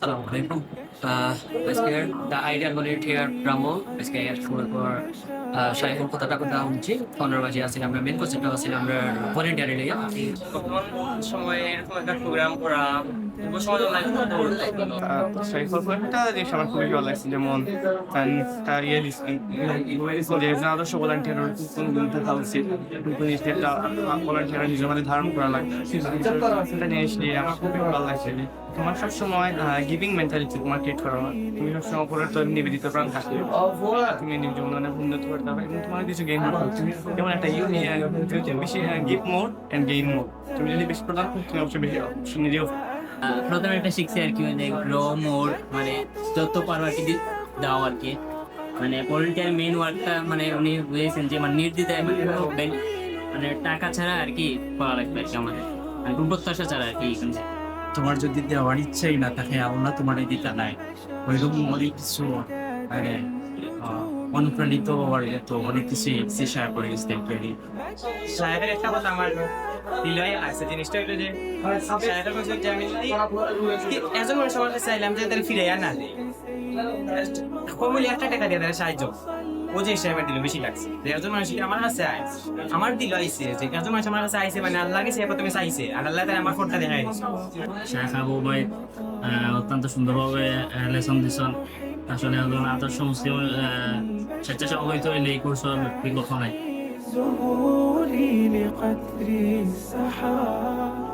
Assalamualaikum. Basically, the idea volunteer Brahmo, basically for Shaikul কথাটা কথা হচ্ছে 15 বাজে আসলে আমরা মেন কোর্সটা আসলে আমরা ভলান্টিয়ারি লইয়া বর্তমান সময়ে এরকম একটা প্রোগ্রাম করা সমাজ লাগে Shaikul একটা জিনিস আমার খুবই ভালো লাগছে যেমন আদর্শ ভলান্টিয়ার থাকা উচিত জিনিসটা ভলান্টিয়ার নিজের মধ্যে ধারণ করা লাগবে একটা জিনিস নিয়ে আমার খুবই ভালো লাগছে তোমার সবসময় গিভিং মেন্টালিটি তোমার ক্রিয়েট করা হয় তুমি সবসময় অপরের তো নিবেদিত প্রাণ থাকবে তুমি নিজের মনে উন্নত করতে হবে এবং তোমার কিছু গেইন হবে যেমন একটা বেশি গিভ মোর অ্যান্ড গেইন মোর তুমি যদি বেশি প্রদান করো তুমি অবশ্যই বেশি নিজেও প্রথমে একটা শিখছি আর কি মানে গ্রো মোর মানে যত পারো আর কি দাও আর কি মানে ভলেন্টিয়ার মেইন ওয়ার্কটা মানে উনি বুঝেছেন যে মানে নির্দ্বিধায় মানে টাকা ছাড়া আর কি করা লাগবে আর কি আমাদের মানে প্রত্যাশা ছাড়া আর কি এখানে তোমার যদি দেওয়ার ইচ্ছাই না থাকে আল্লাহ তোমার এই দিতে নাই ওইরকম অনেক কিছু মানে অনুপ্রাণিত হওয়ার তো অনেক কিছু চেষ্টা করে দেখতে সাহেবের একটা কথা আমার দিলই আছে জিনিসটা হলো যে সাহেবের কাছে যে আমি একজন মানুষ আমার কাছে চাইলাম যে তাদের ফিরে না কমলি 1 টাকা দিয়ে তাদের সাহায্য ও যে সাহেবের দিল বেশি লাগছে যে একজন মানুষ আমার কাছে আমার দিল আইছে যে একজন মানুষ আমার কাছে আইছে মানে আল্লাহ গেছে প্রথমে চাইছে আর আল্লাহ তার আমার ফোনটা দেখাই দিছে শাহ আবু ভাই অত্যন্ত সুন্দরভাবে লেসন দিচ্ছেন আসলে একজন আদর্শ মুসলিম স্বেচ্ছাসেবক হইলে এই কোর্সের বিকল্প নাই ظهوري لقدر السحاب